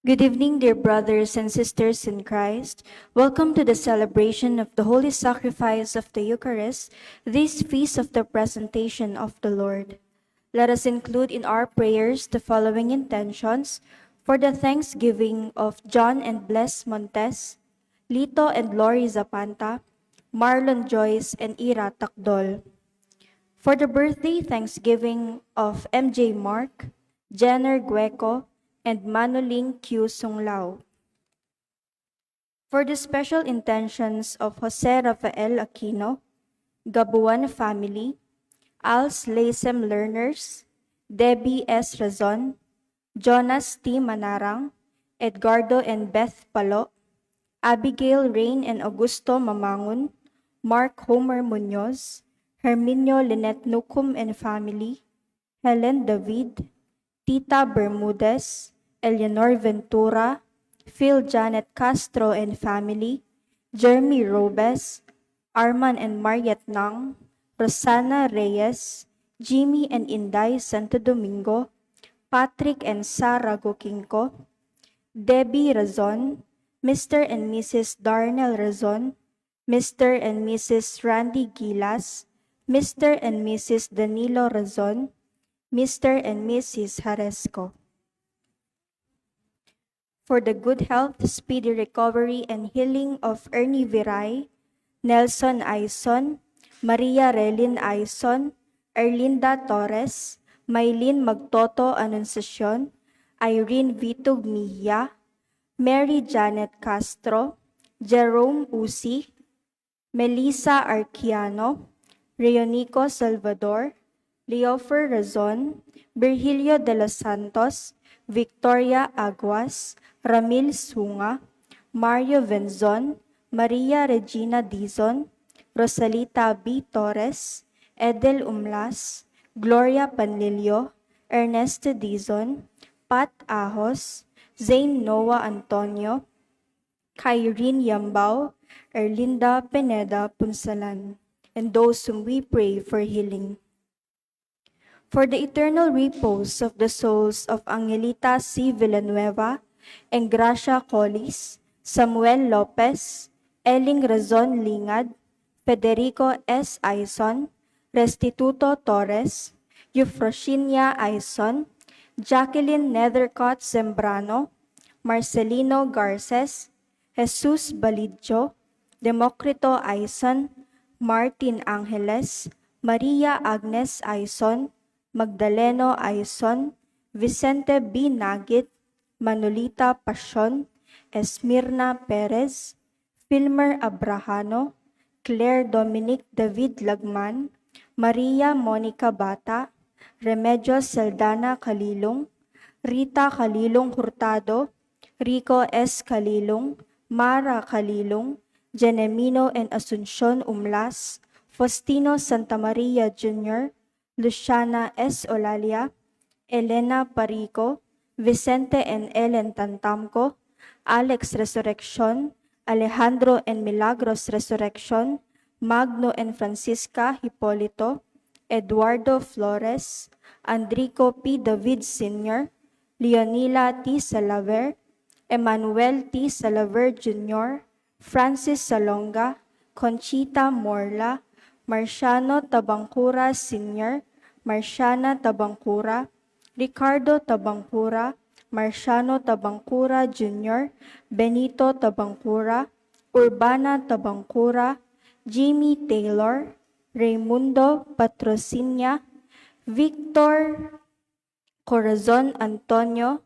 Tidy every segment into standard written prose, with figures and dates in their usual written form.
Good evening, dear brothers and sisters in Christ. Welcome to the celebration of the Holy Sacrifice of the Eucharist, this feast of the presentation of the Lord. Let us include in our prayers the following intentions for the thanksgiving of John and Bless Montes, Lito and Lori Zapanta, Marlon Joyce and Ira Takdol. For the birthday thanksgiving of MJ Mark, Jenner Gueco, and Manoling Q. Sunglao. For the special intentions of Jose Rafael Aquino, Gabuan family, Als Lasem learners, Debbie S. Razon, Jonas T. Manarang, Edgardo and Beth Palo, Abigail Rain and Augusto Mamangun, Mark Homer Munoz, Herminio Lynette Nucum and family, Helen David, Tita Bermudez, Eleanor Ventura, Phil Janet Castro and family, Jeremy Robes, Arman and Mariet Nang, Rosana Reyes, Jimmy and Inday Santo Domingo, Patrick and Sarah Gokingko, Debbie Razon, Mr. and Mrs. Darnell Razon, Mr. and Mrs. Randy Gilas, Mr. and Mrs. Danilo Razon, Mr. and Mrs. Haresco. For the good health, speedy recovery, and healing of Ernie Viray, Nelson Aison, Maria Relin Aison, Erlinda Torres, Maylin Magtoto Anunciacion, Irene Vitug Mejia, Mary Janet Castro, Jerome Usi, Melissa Arquiano, Reonico Salvador, Leofer Razon, Virgilio de los Santos, Victoria Aguas, Ramil Sunga, Mario Venzon, Maria Regina Dizon, Rosalita B. Torres, Edel Umlas, Gloria Panlilio, Ernesto Dizon, Pat Ahos, Zane Noah Antonio, Kyrene Yambao, Erlinda Pineda Punsalan, and those whom we pray for healing. For the eternal repose of the souls of Angelita C. Villanueva, Engracia Colis, Samuel Lopez, Eling Razon Lingad, Federico S. Aison, Restituto Torres, Eufrosinia Aison, Jacqueline Nethercott Zembrano, Marcelino Garces, Jesus Balidjo, Democrito Aison, Martin Angeles, Maria Agnes Aison, Magdaleno Aison, Vicente B. Nagit, Manolita Pasyon, Esmirna Perez, Filmer Abrahano, Claire Dominic David Lagman, Maria Monica Bata, Remedios Saldana Kalilong, Rita Kalilong Hurtado, Rico S. Kalilong, Mara Kalilong, Genemino and Asuncion Umlas, Faustino Santa Maria Jr., Luciana S. Olalia, Elena Parico, Vicente and Ellen Tantamco, Alex Resurrection, Alejandro and Milagros Resurrection, Magno and Francisca Hipolito, Eduardo Flores, Andrico P. David Sr., Leonila T. Salaver, Emmanuel T. Salaver Jr., Francis Salonga, Conchita Morla, Marciano Tabangcura Sr., Marciana Tabangcura, Ricardo Tabangcura, Marciano Tabangcura Jr., Benito Tabangcura, Urbana Tabangcura, Jimmy Taylor, Raimundo Patrocinia, Victor Corazon Antonio,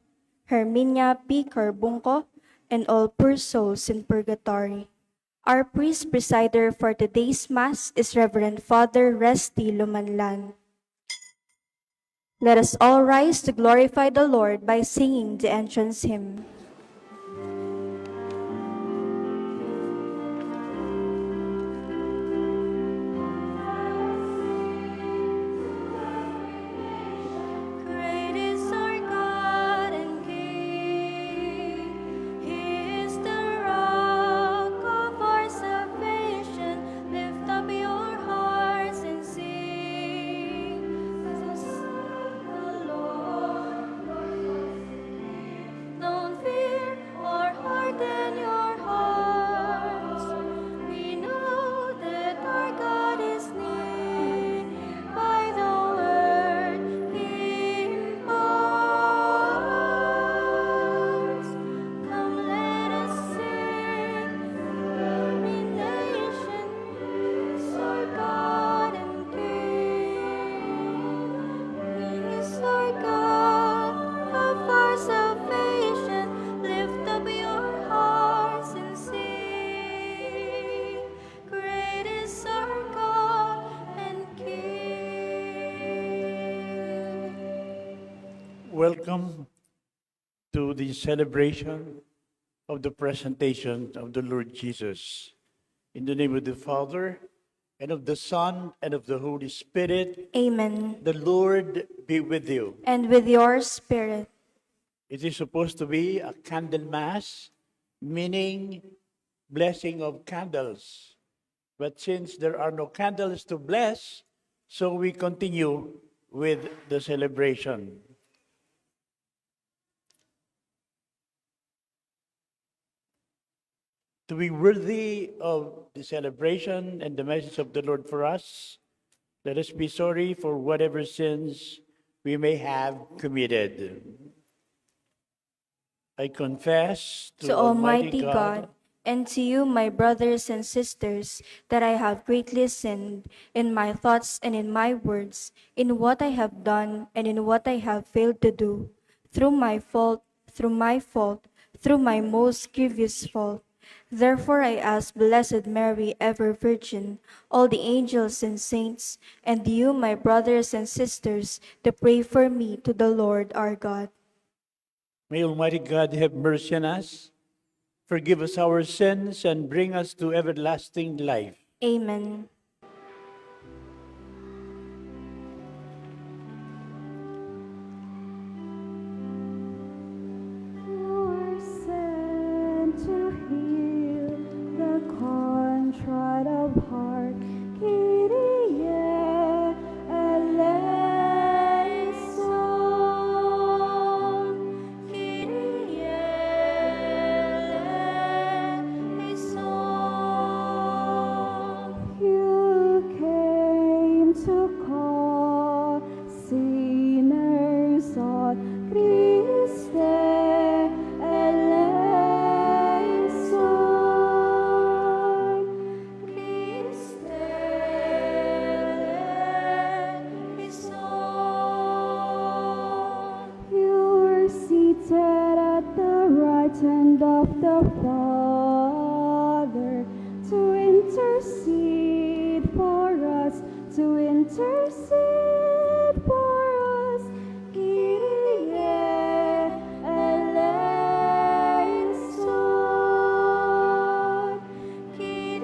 Herminia P. Carbunco, and all poor souls in purgatory. Our priest presider for today's Mass is Reverend Father Resty Lumanlan. Let us all rise to glorify the Lord by singing the entrance hymn. Don't Welcome to the celebration of the presentation of the Lord Jesus. In the name of the Father, and of the Son, and of the Holy Spirit, Amen. the Lord be with you. And with your spirit. It is supposed to be a candle mass, meaning blessing of candles. But since there are no candles to bless, so we continue with the celebration. To be worthy of the celebration and the message of the Lord for us, let us be sorry for whatever sins we may have committed. I confess to Almighty God, and to you, my brothers and sisters, that I have greatly sinned in my thoughts and in my words, in what I have done and in what I have failed to do, through my fault, through my most grievous fault. Therefore I ask Blessed Mary, ever Virgin, all the angels and saints, and you, my brothers and sisters, to pray for me to the Lord our God. May Almighty God have mercy on us, forgive us our sins, and bring us to everlasting life. Amen. Contrite of heart, Kyrie eleison, Kyrie eleison. You came to call sinners on, Christe hand of the Father, to intercede for us, to intercede for us. Kyrie eleison, Kyrie eleison.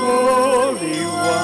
Holy One.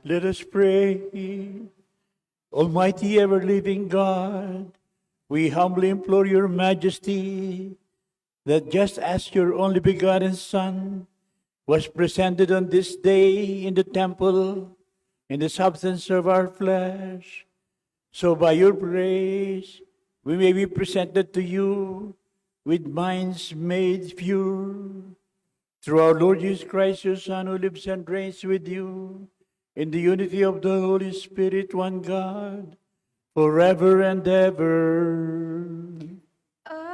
Let us pray. Almighty ever-living God, we humbly implore your majesty that just as your only begotten Son was presented on this day in the temple in the substance of our flesh, so by your grace we may be presented to you with minds made pure. Through our Lord Jesus Christ, your Son, who lives and reigns with you in the unity of the Holy Spirit, one God, forever and ever. Amen.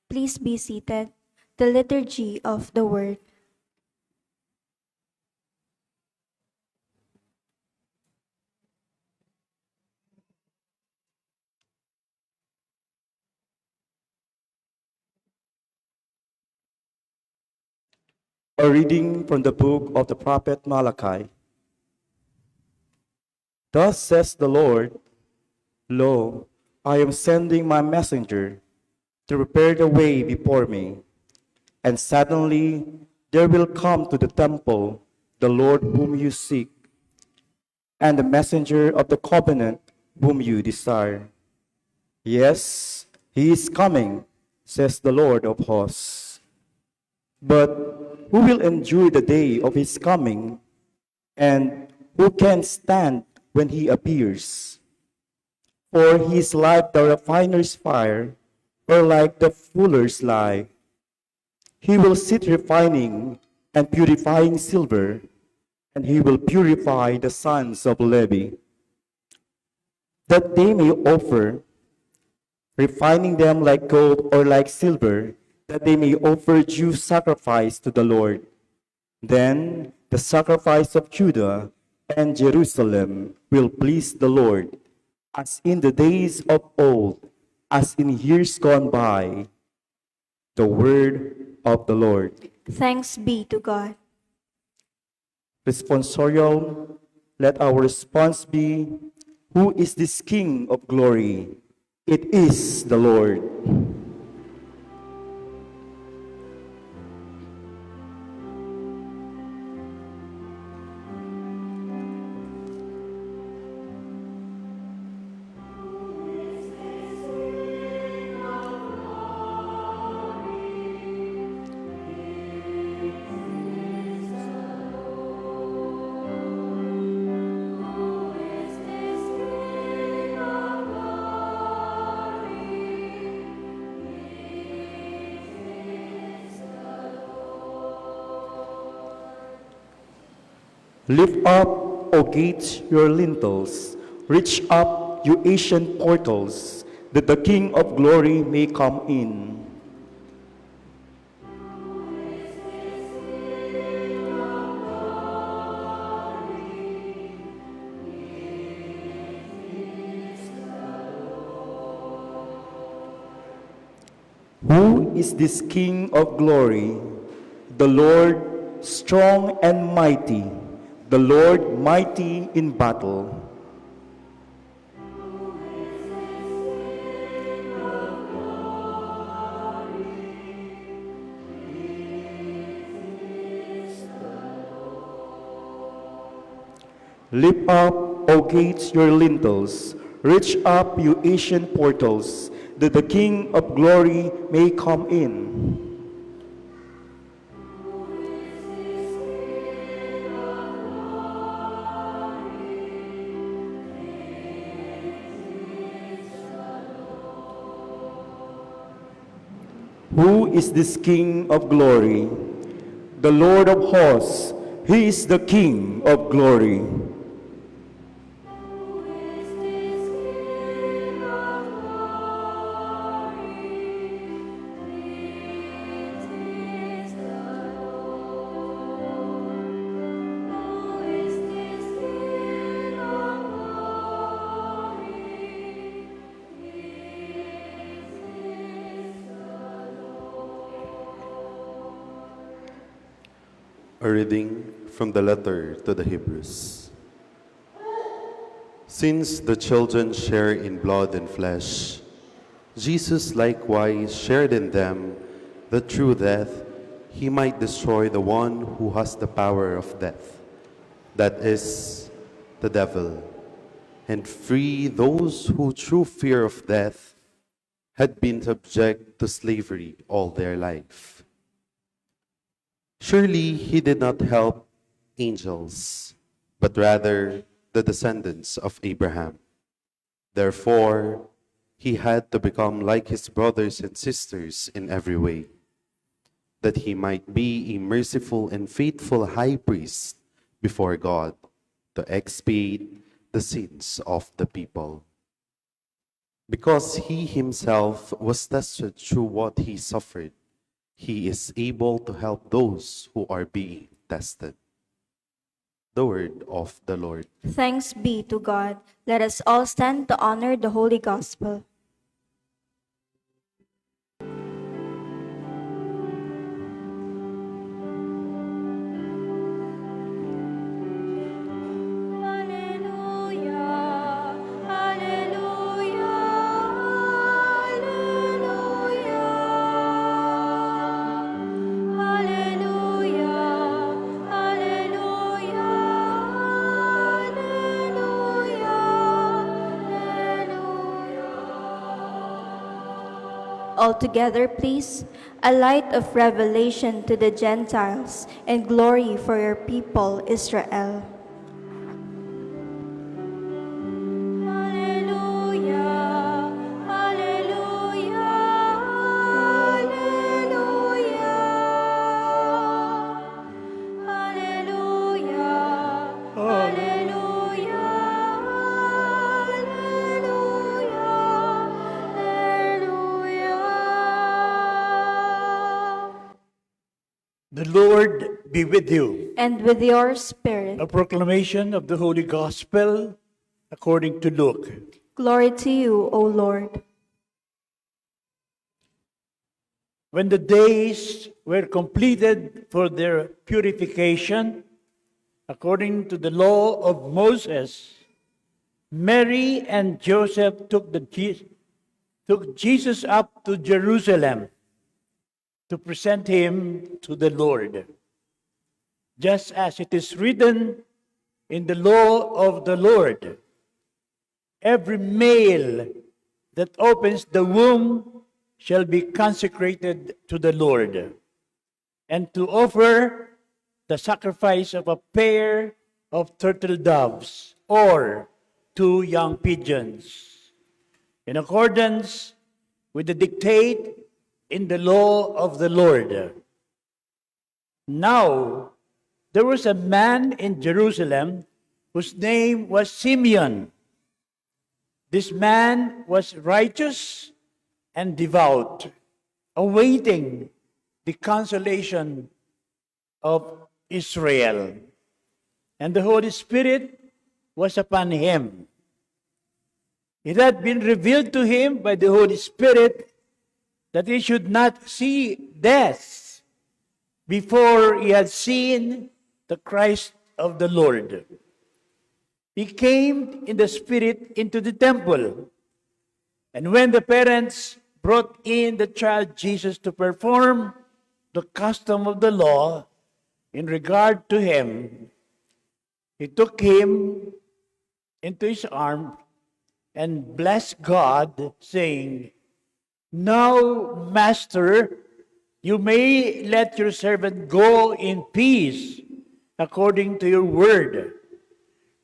Please be seated. The Liturgy of the Word. A reading from the book of the prophet Malachi. Thus says the Lord, Lo, I am sending my messenger to prepare the way before me. And suddenly there will come to the temple the Lord whom you seek, and the messenger of the covenant whom you desire. Yes, he is coming, says the Lord of hosts. But who will endure the day of his coming, and who can stand when he appears? For he is like the refiner's fire, or like the fuller's lye. He will sit refining and purifying silver, and he will purify the sons of Levi, that they may offer, refining them like gold or like silver, that they may offer due sacrifice to the Lord. Then the sacrifice of Judah and Jerusalem will please the Lord, as in the days of old, as in years gone by. The word of the Lord. Thanks be to God. Responsorial, let our response be, Who is this King of glory? It is the Lord. Lift up, O gates, your lintels. Reach up, you ancient portals, that the King of glory may come in. Who is this King of glory? The Lord strong and mighty, the Lord mighty in battle. Lift up, O gates, your lintels. Reach up, you ancient portals, that the King of glory may come in. Who is this King of glory? The Lord of hosts, he is the King of glory. A reading from the letter to the Hebrews. Since the children share in blood and flesh, Jesus likewise shared in them that through death he might destroy the one who has the power of death, that is, the devil, and free those who through fear of death had been subject to slavery all their life. Surely he did not help angels, but rather the descendants of Abraham. Therefore, he had to become like his brothers and sisters in every way, that he might be a merciful and faithful high priest before God to expiate the sins of the people. Because he himself was tested through what he suffered, he is able to help those who are being tested. The word of the Lord. Thanks be to God. Let us all stand to honor the Holy Gospel. Hallelujah, hallelujah, hallelujah. Hallelujah, hallelujah, hallelujah. All together, please. A light of revelation to the Gentiles and glory for your people, Israel. Hallelujah, hallelujah, hallelujah. Hallelujah, hallelujah, hallelujah. The Lord be with you. And with your spirit. A proclamation of the Holy Gospel according to Luke. Glory to you, O Lord. When the days were completed for their purification, according to the law of Moses, Mary and Joseph took Jesus up to Jerusalem to present him to the Lord. Just as it is written in the law of the Lord, every male that opens the womb shall be consecrated to the Lord, and to offer the sacrifice of a pair of turtle doves or 2 young pigeons, in accordance with the dictate in the law of the Lord. Now, there was a man in Jerusalem whose name was Simeon. This man was righteous and devout, awaiting the consolation of Israel. And the Holy Spirit was upon him. It had been revealed to him by the Holy Spirit that he should not see death before he had seen the Christ of the Lord. He came in the Spirit into the temple. And when the parents brought in the child Jesus to perform the custom of the law in regard to him, he took him into his arms and blessed God, saying, "Now, Master, you may let your servant go in peace according to your word.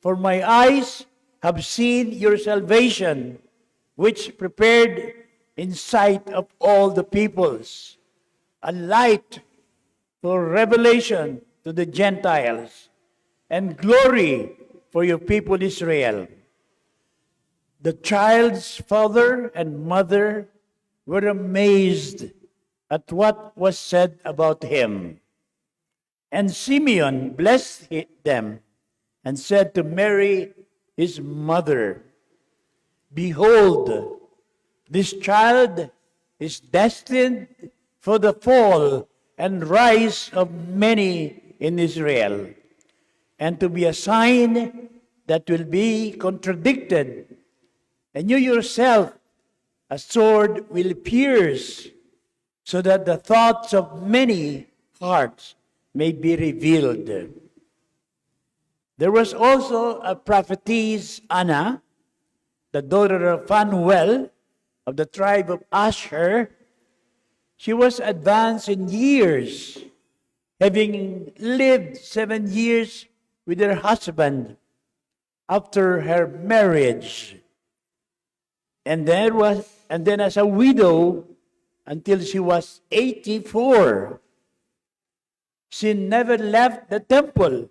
For my eyes have seen your salvation, which prepared in sight of all the peoples, a light for revelation to the Gentiles, and glory for your people Israel." The child's father and mother were amazed at what was said about him. And Simeon blessed them and said to Mary, his mother, "Behold, this child is destined for the fall and rise of many in Israel, and to be a sign that will be contradicted. And you yourself, a sword will pierce, so that the thoughts of many hearts may be revealed. There was also a prophetess, Anna, the daughter of Phanuel of the tribe of Asher. She was advanced in years, having lived 7 years with her husband after her marriage, and then as a widow until she was 84. She never left the temple,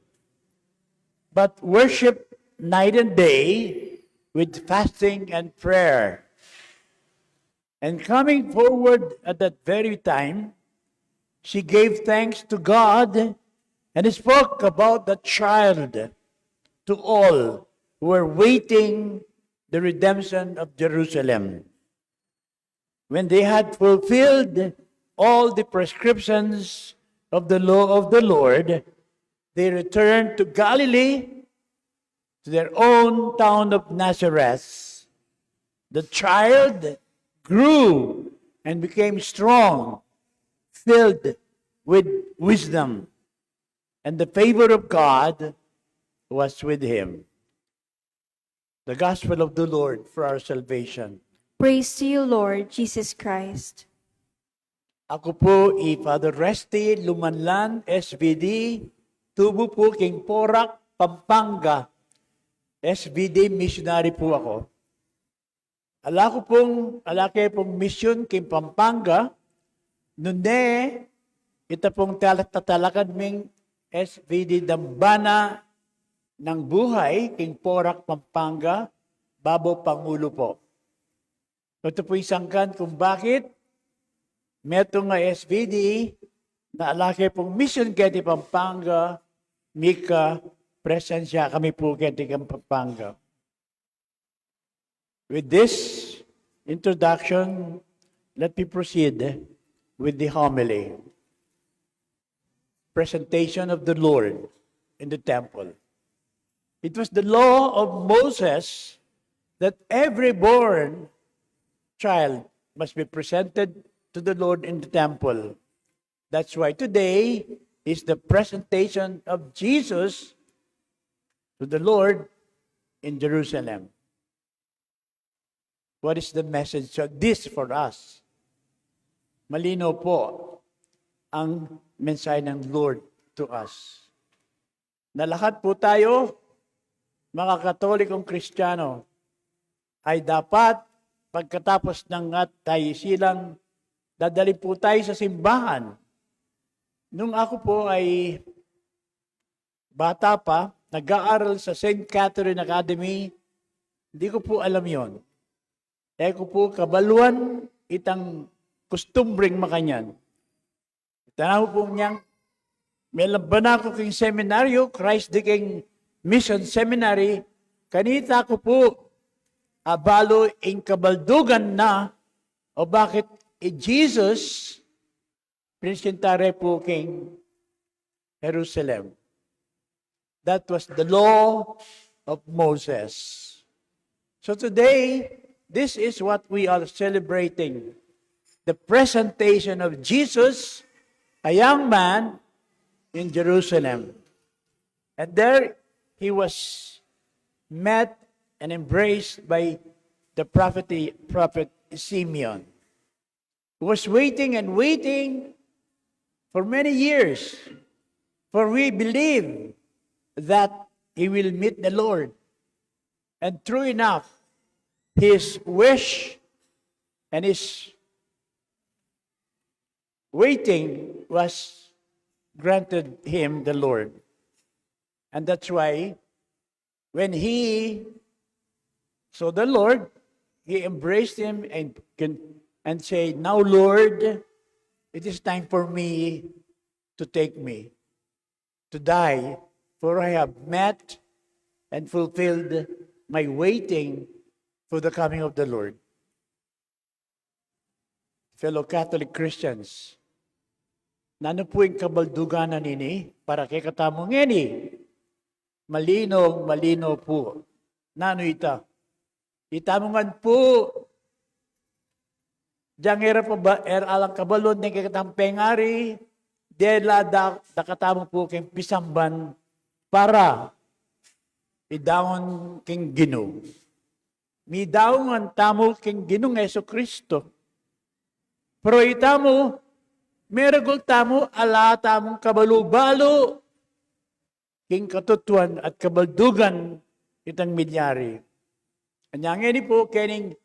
but worshiped night and day with fasting and prayer. And coming forward at that very time, she gave thanks to God and spoke about the child to all who were waiting the redemption of Jerusalem. When they had fulfilled all the prescriptions of the law of the Lord, they returned to Galilee, to their own town of Nazareth. The child grew and became strong, filled with wisdom, and the favor of God was with him. The gospel of the Lord for our salvation. Praise to you, Lord Jesus Christ. Ako po Father Resty Lumanlan, SVD, tubo po King Porac, Pampanga. SVD missionary po ako. Alake pong mission King Pampanga, nunde, ita pong tatalakad ming SVD Dambana ng buhay, King Porac, Pampanga, Babo Pangulo po. Ito po isangkan kung bakit meto nga SVD na alake pong mission kaya Pampanga, Mika, presensya kami po kaya Pampanga. With this introduction, let me proceed with the homily. Presentation of the Lord in the temple. It was the law of Moses that every born child must be presented to the Lord in the temple. That's why today is the presentation of Jesus to the Lord in Jerusalem. What is the message of this for us? Malino po ang mensahe ng Lord to us. Na lahat po tayo, mga Katolikong Kristiyano, ay dapat pagkatapos ng tayo silang dadali po tayo sa simbahan. Nung ako po ay bata pa, nag-aaral sa St. Catherine Academy, hindi ko po alam yon. Ko po kabaluan itang kustumbring makanyan. Tanaw po niyang, may laban ako king seminaryo, Christ the King Mission Seminary, kanita ko po, abalo in kabaldugan na, o bakit Jesus, presentare po king Jerusalem. That was the law of Moses. So today, this is what we are celebrating. The presentation of Jesus, a young man in Jerusalem. And there he was met and embraced by the prophet Simeon, who was waiting and waiting for many years. For we believe that he will meet the Lord. And true enough, his wish and his waiting was granted him the Lord. And that's why when he saw the Lord, he embraced him and said, "Now, Lord, it is time for me to take me, to die, for I have met and fulfilled my waiting for the coming of the Lord." Fellow Catholic Christians, nano po yung kabalduganan nini para kay katamong ngeni? Malino po. Nano ita? Itamongan po. Diyang era pa ba, alang kabalon ni kay katamong pengari, dela dakatamo po king pisamban para idawon king Ginoo. Mi dawon tamo king Ginoong Jesucristo. Pero itamo, meragol tamo, ala tamong kabalubalo, king katutuan at kabaldugan itang midyari. Anyang ini po, kening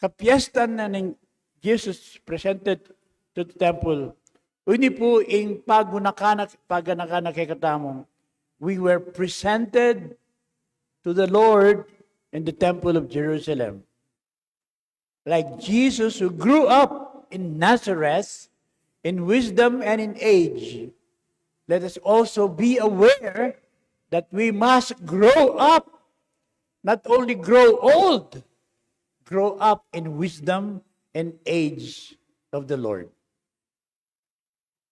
kapiestan na ning Jesus presented to the temple. Uni po, ing paganakanak kay katamong, we were presented to the Lord in the temple of Jerusalem. Like Jesus who grew up in Nazareth, in wisdom and in age, let us also be aware that we must grow up, not only grow old, grow up in wisdom and age of the Lord.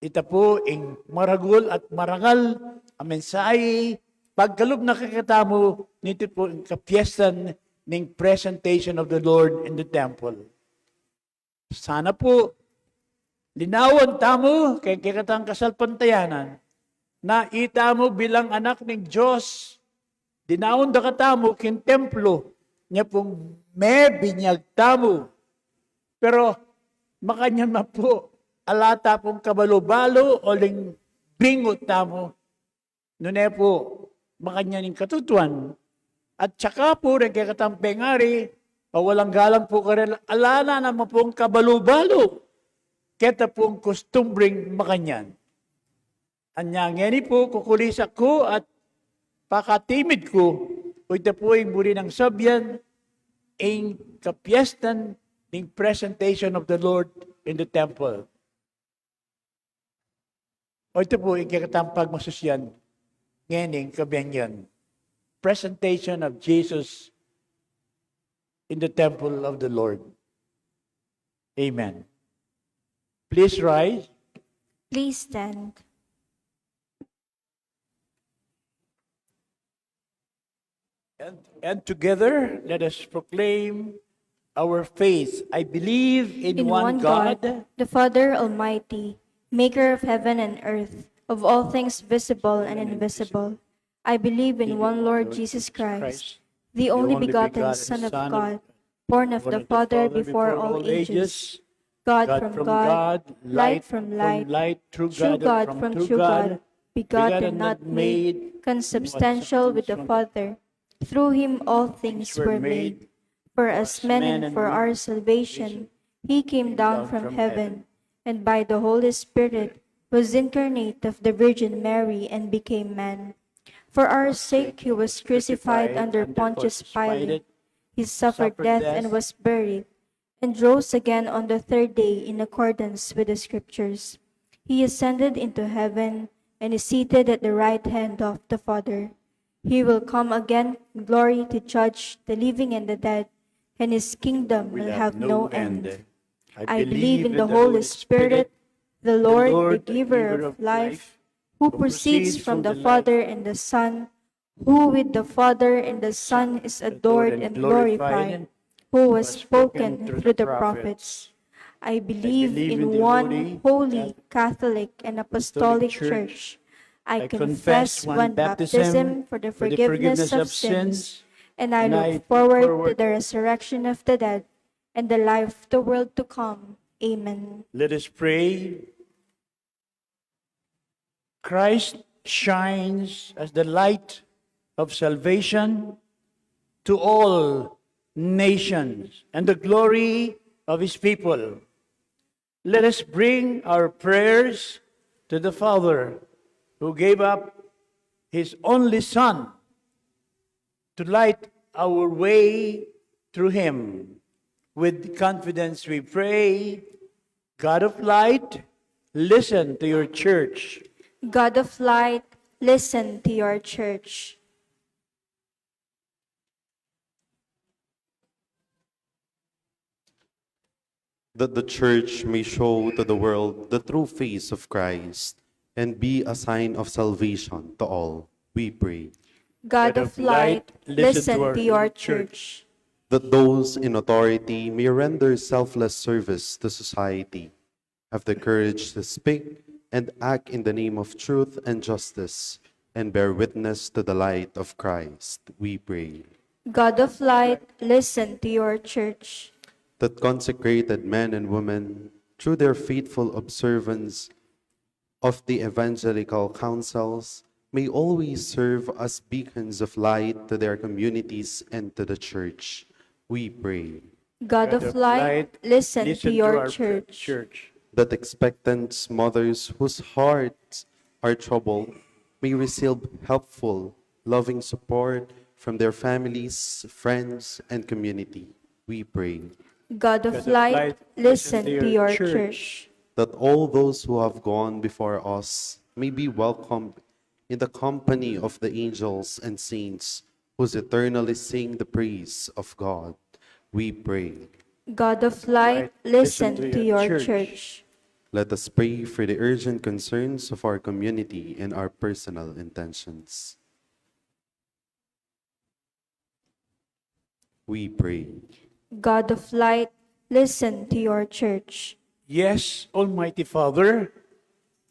Ita po ing maragul at marangal ang mensahe pagkalub na kakatamo nito po ang kapiestan ng presentation of the Lord in the temple. Sana po linawan tamo kay kakatang kasalpantayanan na itamo bilang anak ng Diyos. Dinaon da katamo kin templo niya pong may binyag tamo. Pero makanyan na po alata pong kabalo-balo o ling bingot tamo. Nune po makanyan ng katutuan. At saka po nagkakatang pengari o walang galang po karela alana naman pong kabalo-balo. Keta pong kustumbring makanyan. Anyang po kukulis ako at pakatimid ko, o ito po ay muli ng sabyan, ang kapiestan ng presentation of the Lord in the temple. O ito po ay kakatampag masusyan, ngayon kabengyan. Presentation of Jesus in the temple of the Lord. Amen. Please rise. Please stand. And together, let us proclaim our faith. I believe in one God, the Father Almighty, maker of heaven and earth, of all things visible and invisible. I believe in one Lord Jesus Christ, the only begotten Son of God, born of the Father before all ages, God from God, light from light, true God from true God, begotten, not made, consubstantial with the Father. Through him all things were made. For as men and for our salvation, he came down from heaven, and by the Holy Spirit was incarnate of the Virgin Mary and became man. For our sake he was crucified under Pontius Pilate. He suffered death and was buried, and rose again on the third day in accordance with the Scriptures. He ascended into heaven and is seated at the right hand of the Father. He will come again in glory to judge the living and the dead, and his kingdom will have no end. I believe in the Holy Spirit, the Lord, the giver of life, who proceeds from the Father and the Son, who with the Father and the Son is adored and glorified, who was spoken through the prophets. I believe in one holy, Catholic, and Apostolic Church. I confess one baptism for the forgiveness of sins, and I look forward to the resurrection of the dead and the life of the world to come. Amen. Let us pray. Christ shines as the light of salvation to all nations and the glory of his people. Let us bring our prayers to the Father who gave up his only Son to light our way through him. With confidence we pray, God of light, listen to your church. God of light, listen to your church. That the church may show to the world the true face of Christ and be a sign of salvation to all, we pray. God of light, listen to your church. That those in authority may render selfless service to society, have the courage to speak and act in the name of truth and justice, and bear witness to the light of Christ, we pray. God of light, listen to your church. That consecrated men and women, through their faithful observance of the evangelical counsels, may always serve as beacons of light to their communities and to the church, we pray. God of light, listen to your our church. That expectant mothers whose hearts are troubled may receive helpful, loving support from their families, friends, and community, we pray. God of light, listen to your church. That all those who have gone before us may be welcomed in the company of the angels and saints who eternally sing the praise of God, we pray. God of light, listen to your church. Let us pray for the urgent concerns of our community and our personal intentions. We pray. God of light, listen to your church. Yes, Almighty Father,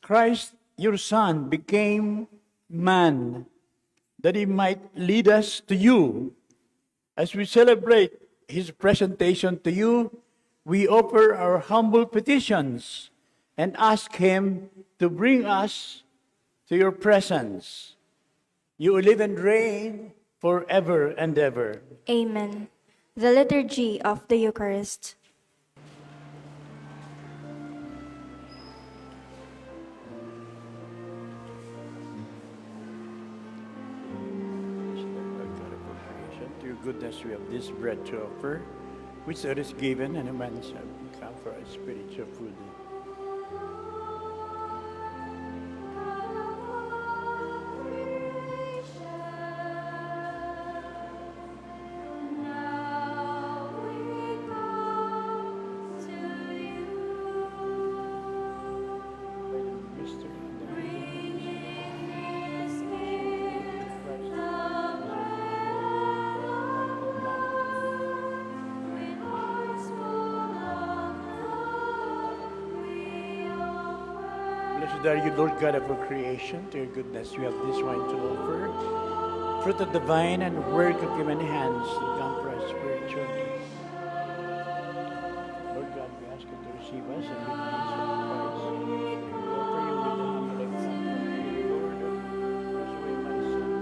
Christ, your Son, became man that he might lead us to you. As we celebrate his presentation to you, we offer our humble petitions and ask him to bring us to your presence. You live and reign forever and ever. Amen. The Liturgy of the Eucharist. To your goodness, we have this bread to offer, which it is given, and a man shall come for a spiritual food. Blessed are you, Lord God of our creation. To your goodness, we have this wine to offer, fruit of the vine and work of human hands, that come for us spiritually. Lord God, we ask you to receive us and give us sacrifice. We offer you with the humble example, Lord, wash away my sins.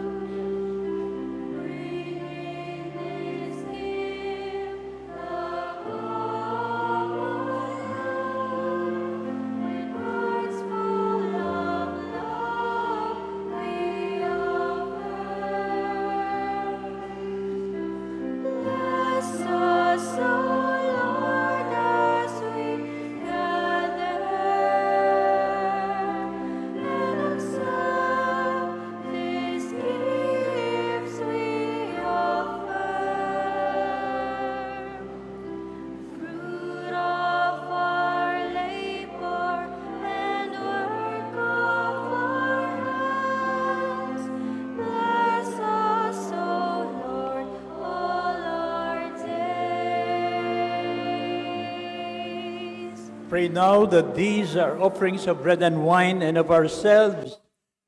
Pray now that these are offerings of bread and wine and of ourselves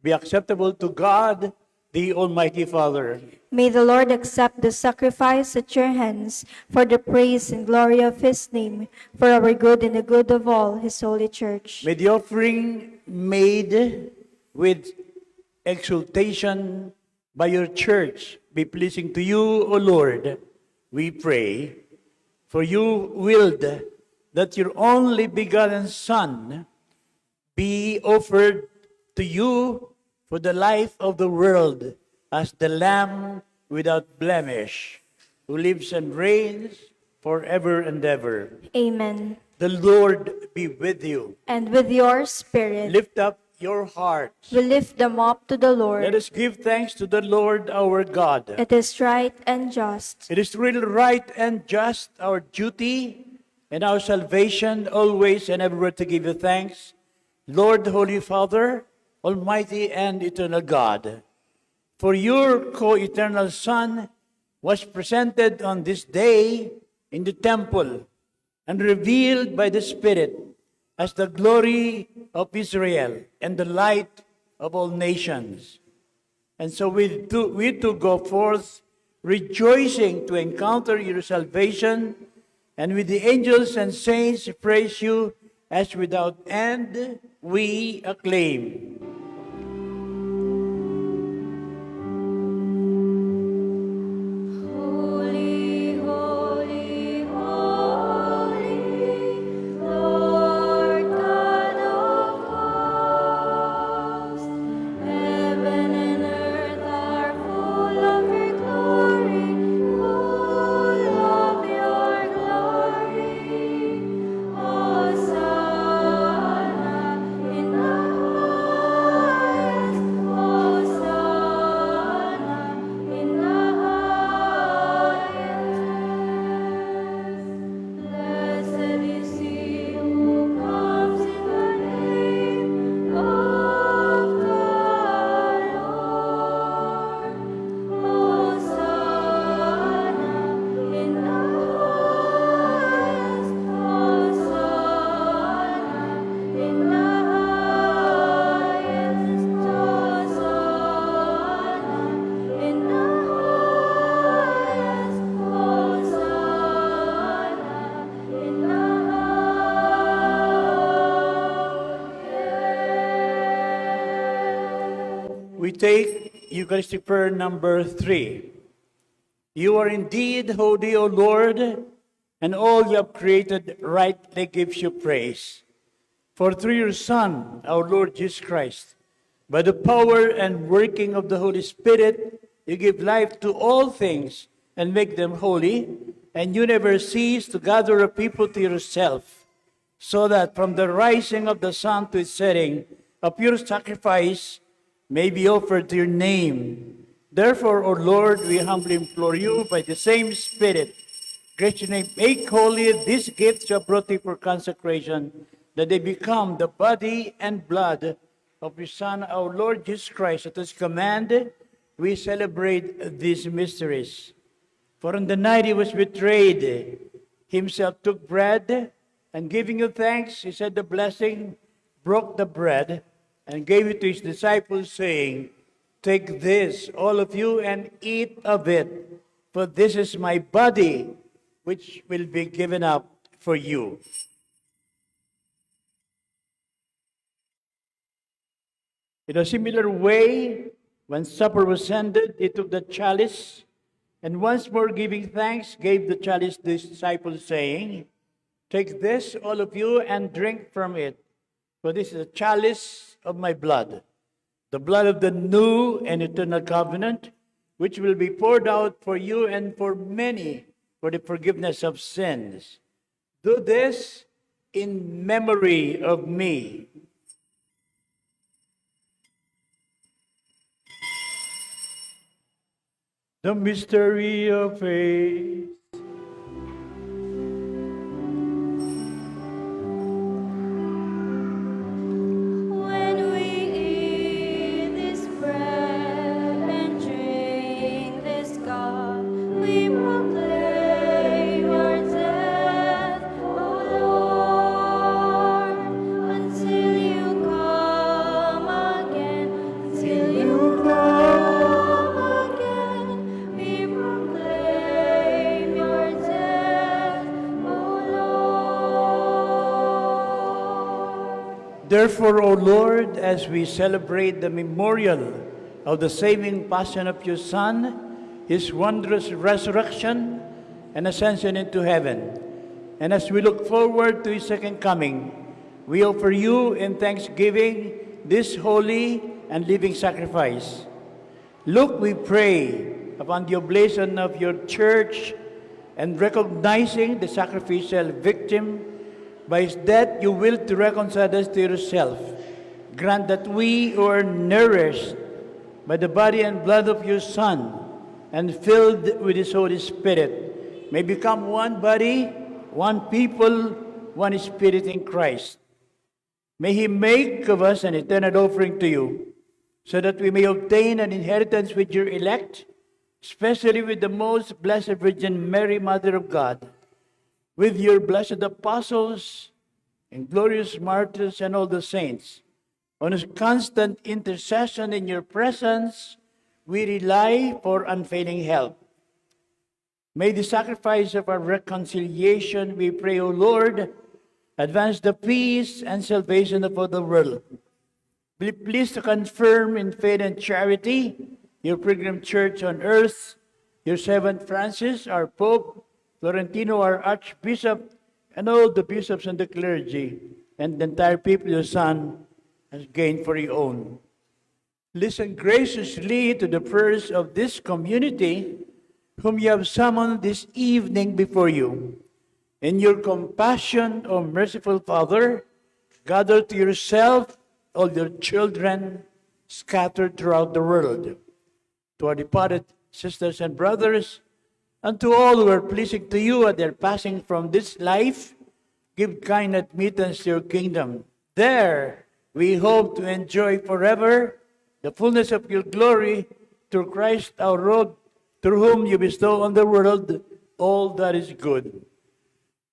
be acceptable to God, the Almighty Father. May the Lord accept the sacrifice at your hands for the praise and glory of his name, for our good and the good of all his holy church. May the offering made with exultation by your church be pleasing to you, O Lord, we pray. For you willed that your only begotten Son be offered to you for the life of the world as the Lamb without blemish, who lives and reigns forever and ever. Amen. The Lord be with you. And with your spirit, Lift up your hearts. we lift them up to the Lord. Let us give thanks to the Lord our God. It is right and just. It is really right and just, our duty and our salvation, always and everywhere to give you thanks, Lord, Holy Father, Almighty and eternal God. For your co-eternal Son was presented on this day in the temple and revealed by the Spirit as the glory of Israel and the light of all nations. And so we too go forth rejoicing to encounter your salvation, and with the angels and saints praise you as without end we acclaim. Holy, holy, holy, Lord God of hosts. Heaven and earth are full of your glory, full of your glory. Hosanna in the highest, Hosanna in the highest. Blessed is he who comes in the name of the Lord. Hosanna in the highest, Hosanna in the highest, Hosanna in the highest, Hosanna in the highest. We take Eucharistic prayer number 3. You are indeed holy, O Lord, and all you have created rightly gives you praise. For through your Son, our Lord Jesus Christ, by the power and working of the Holy Spirit, you give life to all things and make them holy, and you never cease to gather a people to yourself, so that from the rising of the sun to its setting, a pure sacrifice may be offered to your name. Therefore, O Lord, we humbly implore you by the same Spirit, graciously make holy these gifts you have brought you for consecration, that they become the body and blood of your Son, our Lord Jesus Christ. At his command, we celebrate these mysteries. For on the night he was betrayed, he himself took bread, and giving you thanks, he said the blessing, broke the bread, and gave it to his disciples, saying, "Take this, all of you, and eat of it, for this is my body, which will be given up for you." In a similar way, when supper was ended, he took the chalice, and once more giving thanks, gave the chalice to his disciples, saying, "Take this, all of you, and drink from it, for this is a chalice of my blood, the blood of the new and eternal covenant, which will be poured out for you and for many for the forgiveness of sins. Do this in memory of me." The mystery of faith. When we eat this bread and drink this cup, we proclaim your death, O Lord, until you come again. Till you come again, we proclaim your death, O Lord. Therefore, O Lord, as we celebrate the memorial of the saving passion of your Son, his wondrous resurrection and ascension into heaven, and as we look forward to his second coming, we offer you in thanksgiving this holy and living sacrifice. Look, we pray, upon the oblation of your church, and recognizing the sacrificial victim, by his death you will to reconcile us to yourself. Grant that we who are nourished by the body and blood of your Son, and filled with his Holy Spirit, may become one body, one people, one Spirit in Christ. May he make of us an eternal offering to you, so that we may obtain an inheritance with your elect, especially with the most blessed Virgin Mary, Mother of God, with your blessed apostles and glorious martyrs and all the saints, on whose constant intercession in your presence we rely for unfailing help. May the sacrifice of our reconciliation, we pray, O Lord, advance the peace and salvation of all the world. Be pleased to confirm in faith and charity your pilgrim church on earth, your servant Francis, our Pope, Florentino, our Archbishop, and all the bishops and the clergy, and the entire people your Son has gained for your own. Listen graciously to the prayers of this community, whom you have summoned this evening before you. In your compassion, O merciful Father, gather to yourself all your children scattered throughout the world. To our departed sisters and brothers, and to all who are pleasing to you at their passing from this life, give kind admittance to your kingdom. There we hope to enjoy forever the fullness of your glory through Christ our Lord, through whom you bestow on the world all that is good.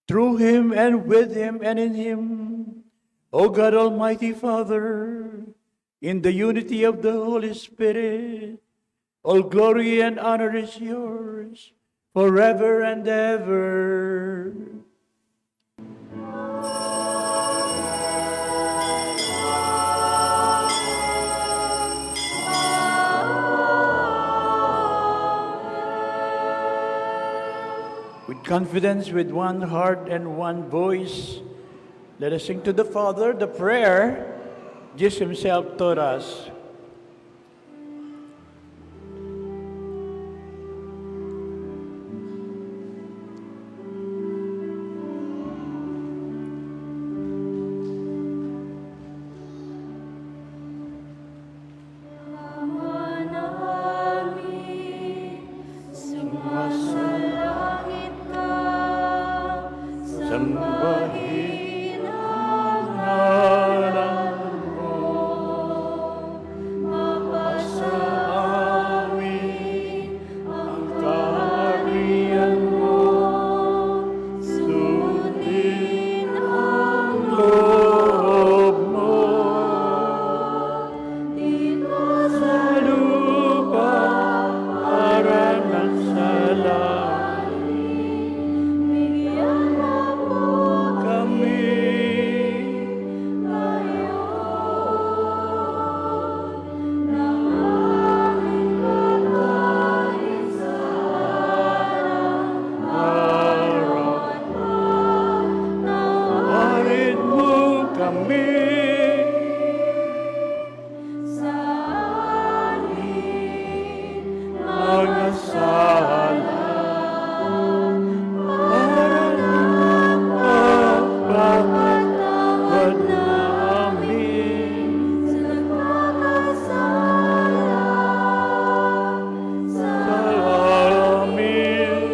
Through him and with him and in him, O God Almighty Father, in the unity of the Holy Spirit, all glory and honor is yours forever and ever. With confidence, with one heart and one voice, let us sing to the Father the prayer Jesus himself taught us. Sumasalangit ka, sambahin ang ngalan mo. Mapasa amin ang kaharian mo. Sundin ang loob mo. Dito sa lupa, para ng sa langit. Bigyan mo po kami ngayon ng aming kakanin sa araw-araw. Nawarin mo kami sa amin mga sala, para ng pagpapatawad namin sa nagkakasala sa amin.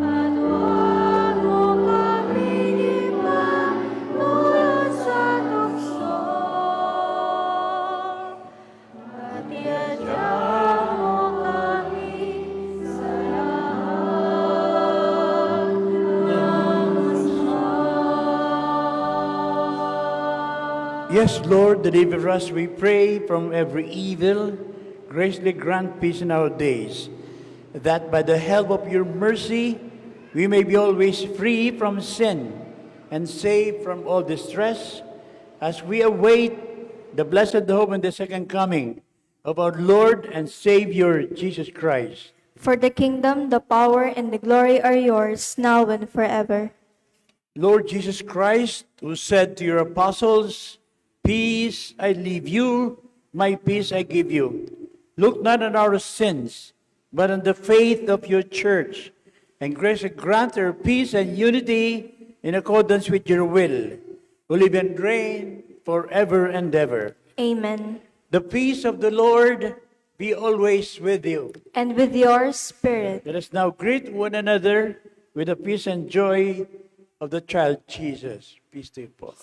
At huwag mo kaming ipagdulot sa tukso, at iadya mo kami sa lahat ng masama. Yes, Lord, deliver us, we pray, from every evil. Graciously grant peace in our days, that by the help of your mercy we may be always free from sin and safe from all distress, as we await the blessed hope and the second coming of our Lord and Savior Jesus Christ. For the kingdom, the power, and the glory are yours, now and forever. Lord Jesus Christ, who said to your apostles, "Peace I leave you, my peace I give you," look not on our sins, but on the faith of your church, and grant her peace and unity in accordance with your will, who live and reign forever and ever. Amen. The peace of the Lord be always with you. And with your spirit. Let us now greet one another with the peace and joy of the child Jesus. Peace to you, Paul.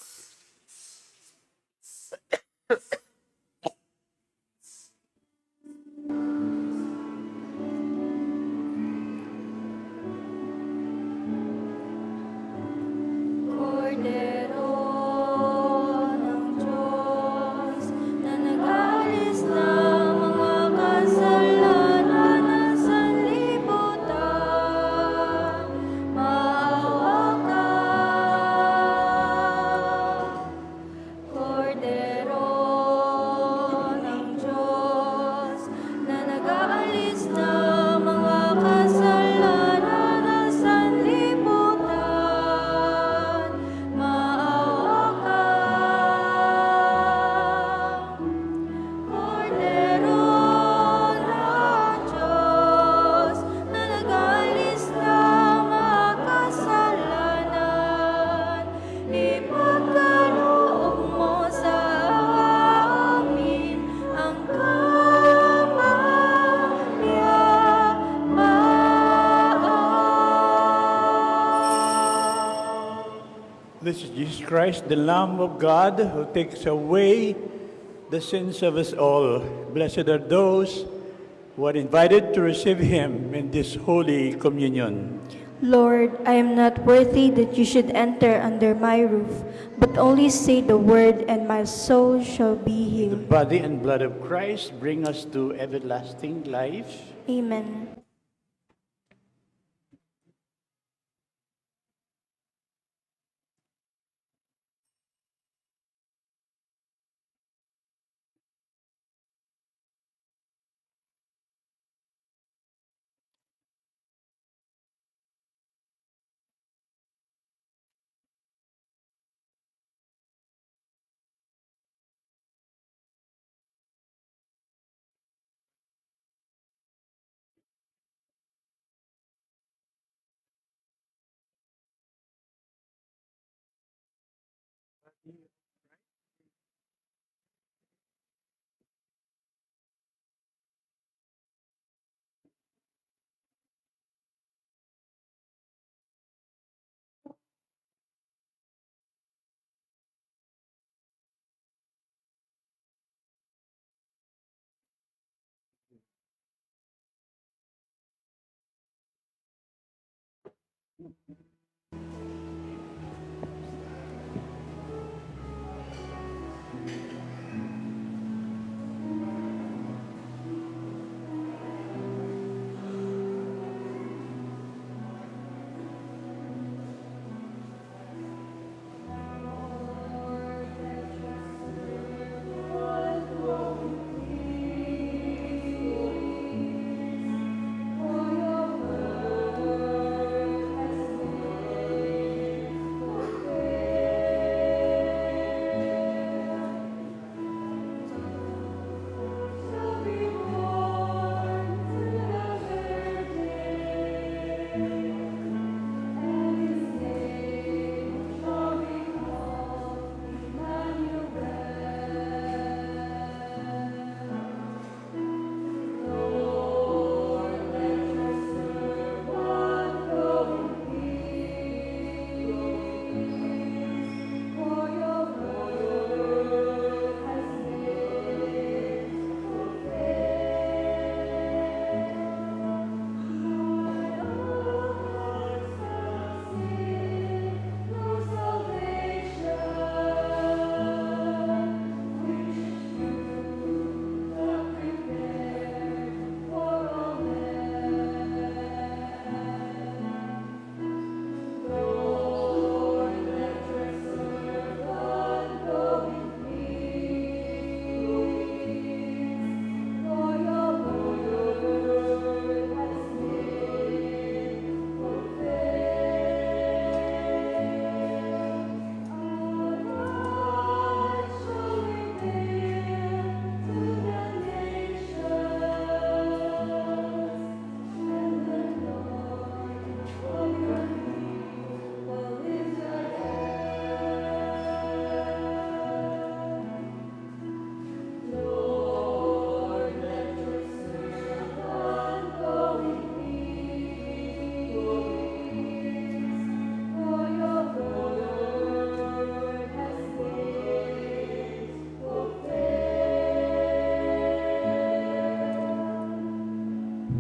Cordero Jesus Christ, the Lamb of God, who takes away the sins of us all. Blessed are those who are invited to receive him in this Holy Communion. Lord, I am not worthy that you should enter under my roof, but only say the word, and my soul shall be The healed. body and blood of Christ bring us to everlasting life. Amen.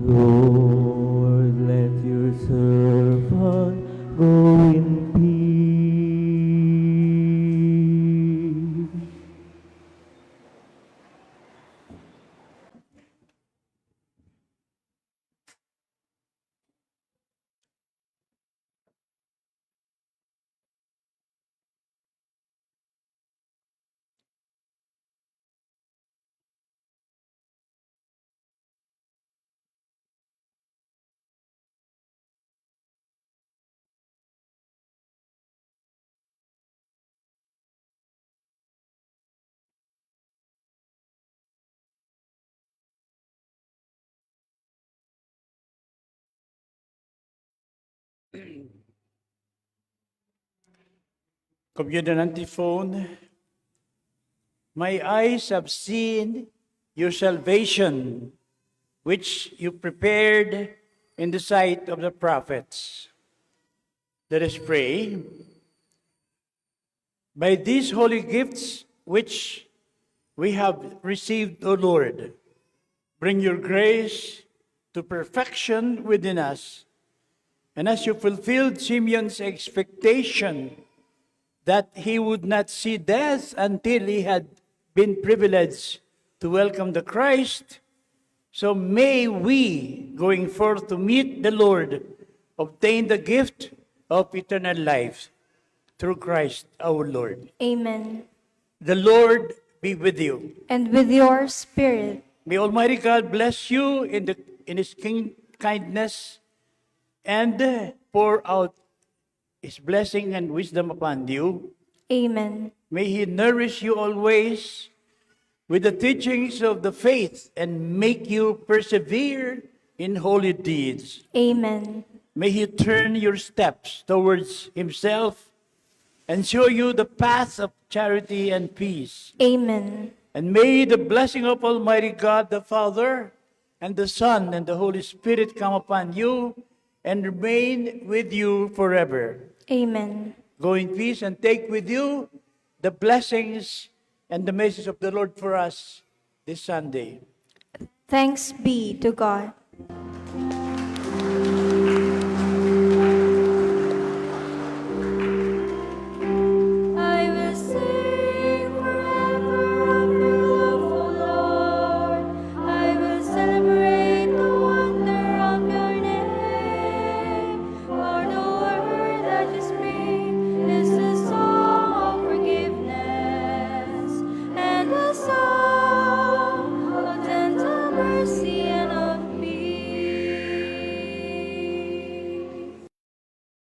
Lord, let your servant go in peace. Communion antiphon. My eyes have seen your salvation, which you prepared in the sight of the prophets. Let us pray. By these holy gifts which we have received, O Lord, bring your grace to perfection within us. And as you fulfilled Simeon's expectation that he would not see death until he had been privileged to welcome the Christ, so may we, going forth to meet the Lord, obtain the gift of eternal life through Christ our Lord. Amen. The Lord be with you. And with your spirit. May Almighty God bless you in His kindness and pour out His blessing and wisdom upon you. Amen. May He nourish you always with the teachings of the faith and make you persevere in holy deeds. Amen. May He turn your steps towards Himself and show you the path of charity and peace. Amen. And may the blessing of Almighty God, the Father, and the Son, and the Holy Spirit come upon you and remain with you forever. Amen. Go in peace and take with you the blessings and the message of the Lord for us this Sunday. Thanks be to God.